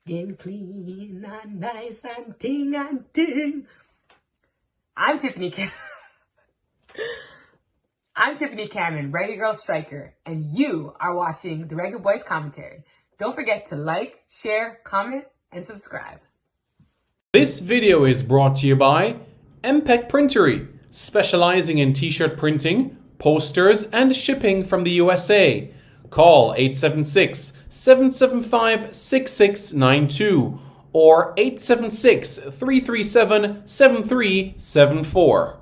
Getting clean and nice and ting and ting. I'm Tiffany Cannon, Reggae Girl Striker, and you are watching the Reggae Boys Commentary. Don't forget to like, share, comment, and subscribe. This video is brought to you by MPEC Printery, specializing in t-shirt printing, posters, and shipping from the USA. Call 876-775-6692 or 876-337-7374.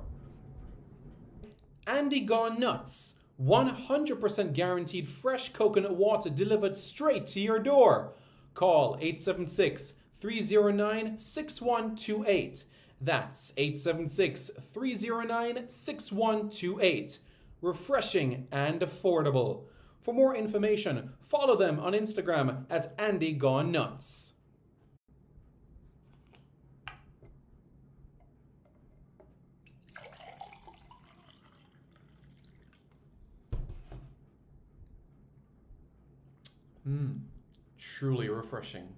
Andy Gone Nuts, 100% guaranteed fresh coconut water delivered straight to your door. Call 876-309-6128. That's 876-309-6128. Refreshing and affordable. For more information, follow them on Instagram at Andy Gone Nuts. Truly refreshing.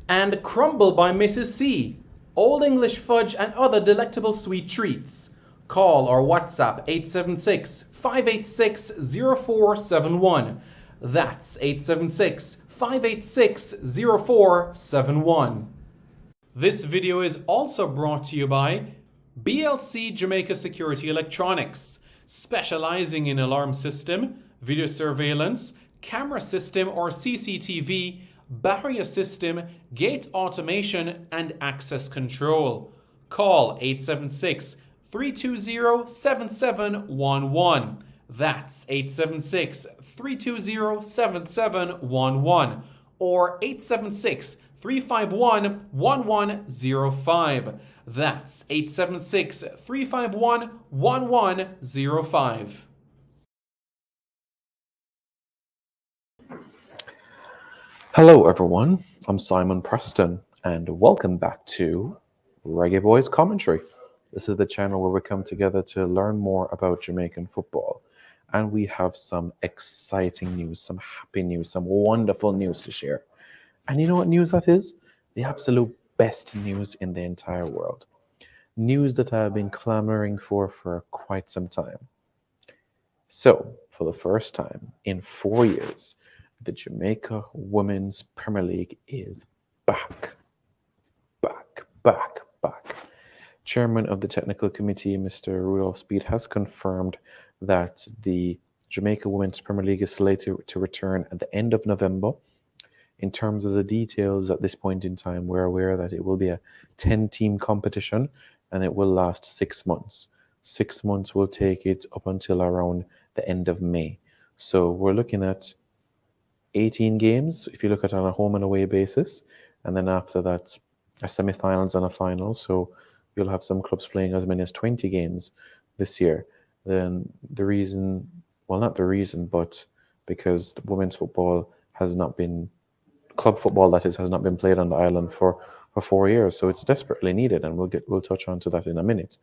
And Crumble by Mrs. C. Old English fudge and other delectable sweet treats. Call or WhatsApp 876-586-0471. That's 876-586-0471. This video is also brought to you by BLC Jamaica Security Electronics, specializing in alarm system, video surveillance, camera system or CCTV, barrier system, gate automation, and access control. Call 876-320-7711. That's 876-320-7711 or 876-351-1105. That's 876-351-1105. Hello everyone, I'm Simon Preston and welcome back to Reggae Boys Commentary. This is the channel where we come together to learn more about Jamaican football, and we have some exciting news, some happy news, some wonderful news to share. And you know what news that is? The absolute best news in the entire world. News that I've been clamoring for quite some time. So, for the first time in 4 years, the Jamaica Women's Premier League is back. Chairman of the technical committee, Mr. Rudolph Speed, has confirmed that the Jamaica Women's Premier League is slated to return at the end of November. In terms of the details at this point in time, we're aware that it will be a 10-team competition and it will last 6 months. 6 months will take it up until around the end of May. So we're looking at 18 games, if you look at it on a home and away basis, and then after that, a semi-finals and a final. So you'll have some clubs playing as many as 20 games this year. Then the reason, well, not the reason, but because women's football has not been, club football that is, has not been played on the island for 4 years. So it's desperately needed, and we'll touch on to that in a minute.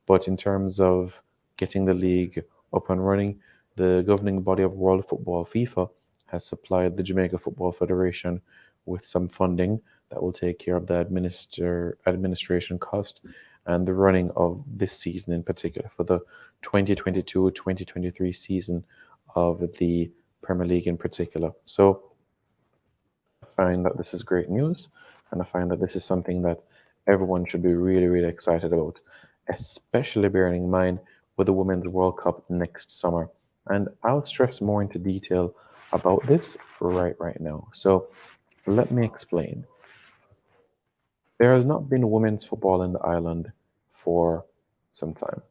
But in terms of getting the league up and running, the governing body of world football, FIFA, has supplied the Jamaica Football Federation with some funding that will take care of the administration cost and the running of this season in particular, for the 2022-2023 season of the Premier League in particular. So I find that this is great news, and I find that this is something that everyone should be really, really excited about, especially bearing in mind with the Women's World Cup next summer. And I'll stress more into detail about this right now. So let me explain. There has not been women's football in the island for some time,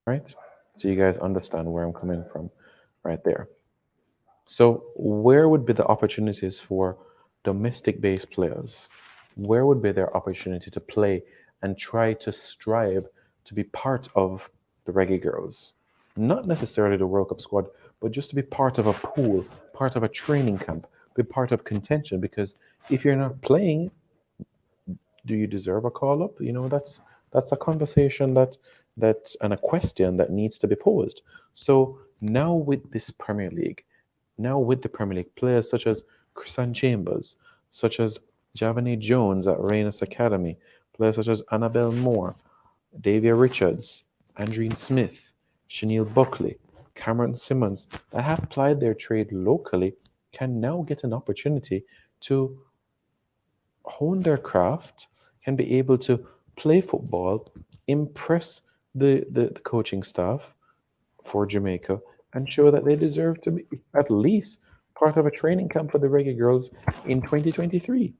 right? So you guys understand where I'm coming from right there. So where would be the opportunities for domestic-based players? Where would be their opportunity to play and try to strive to be part of the Reggae Girls? Not necessarily the World Cup squad, but just to be part of a pool, part of a training camp, be part of contention. Because if you're not playing, do you deserve a call up? You know, that's a conversation that and a question that needs to be posed. So now with this Premier League, now with the Premier League, players such as Chrisan Chambers, such as Javane Jones at Reynes Academy, players such as Annabelle Moore, Davia Richards, Andreen Smith, Chanel Buckley, Cameron Simmons, that have plied their trade locally can now get an opportunity to hone their craft, can be able to play football, impress the coaching staff for Jamaica, and show that they deserve to be at least part of a training camp for the Reggae Girls in 2023.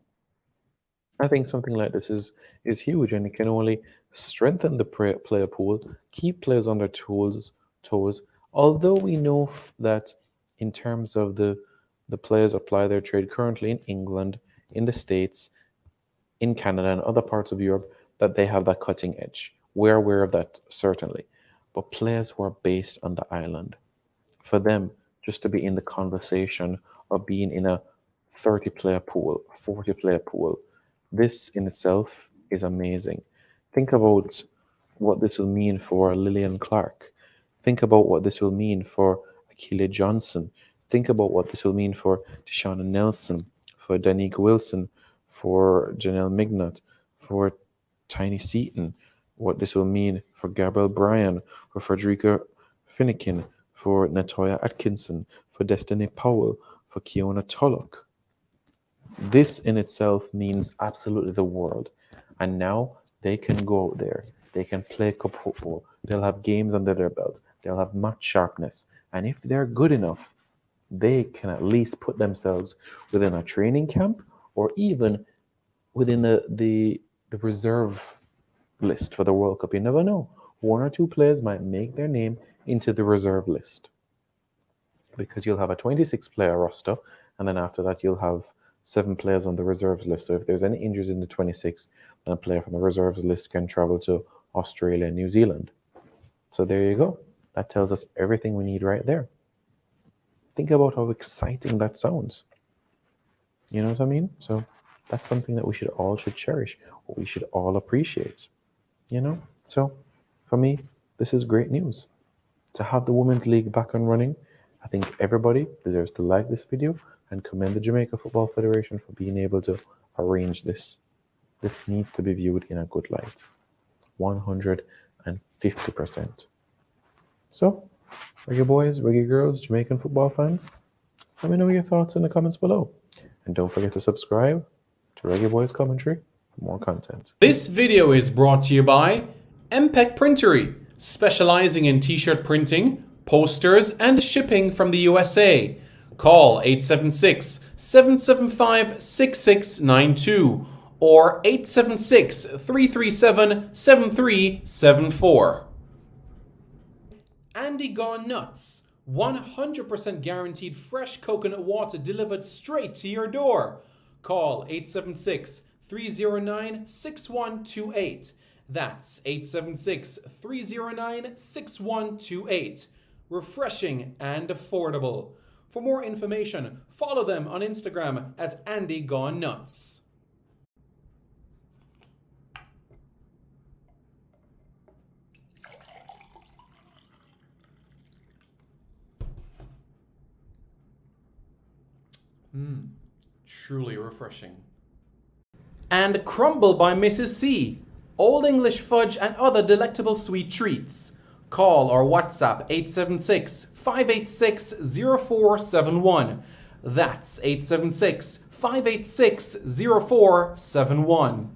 I think something like this is huge, and it can only strengthen the player pool, keep players on their toes. Although we know that in terms of the players apply their trade currently in England, in the States, in Canada, and other parts of Europe, that they have that cutting edge. We're aware of that certainly, but players who are based on the island, for them just to be in the conversation of being in a 30-player pool, 40-player pool, this in itself is amazing. Think about what this will mean for Lillian Clark. Think about what this will mean for Akila Johnson. Think about what this will mean for Deshauna Nelson, for Danique Wilson, for Janelle Mignot, for Tiny Seaton, what this will mean for Gabrielle Bryan, for Frederica Finnegan, for Natoya Atkinson, for Destiny Powell, for Kiona Tulloch. This in itself means absolutely the world. And now they can go out there. They can play cup football. They'll have games under their belt. They'll have match sharpness. And if they're good enough, they can at least put themselves within a training camp or even within the reserve list for the World Cup. You never know. One or two players might make their name into the reserve list, because you'll have a 26-player roster, and then after that you'll have 7 players on the reserves list. So if there's any injuries in the 26, then a player from the reserves list can travel to Australia and New Zealand. So there you go. That tells us everything we need right there. Think about how exciting that sounds. You know what I mean? So that's something that we should cherish, or we should all appreciate. You know? So for me, this is great news. To have the Women's League back and running, I think everybody deserves to like this video and commend the Jamaica Football Federation for being able to arrange this. This needs to be viewed in a good light. 150%. So, Reggae boys, Reggae girls, Jamaican football fans, let me know your thoughts in the comments below. And don't forget to subscribe to Reggae Boys Commentary for more content. This video is brought to you by MPEC Printery, specializing in t-shirt printing, posters, and shipping from the USA. Call 876-775-6692 or 876-337-7374. Andy Gone Nuts, 100% guaranteed fresh coconut water delivered straight to your door. Call 876-309-6128. That's 876-309-6128. Refreshing and affordable. For more information, follow them on Instagram at Andy Gone Nuts. Truly refreshing. And Crumble by Mrs. C. Old English fudge and other delectable sweet treats. Call or WhatsApp 876-586-0471. That's 876-586-0471.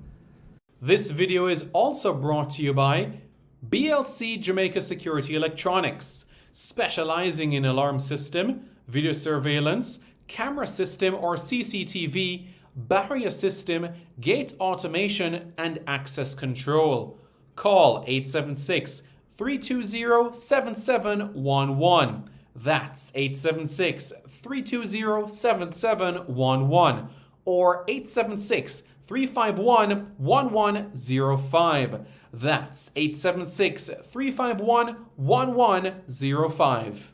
This video is also brought to you by BLC Jamaica Security Electronics, specializing in alarm system, video surveillance, camera system or CCTV, barrier system, gate automation, and access control. Call 876-320-7711. That's 876-320-7711 or 876-351-1105. That's 876-351-1105.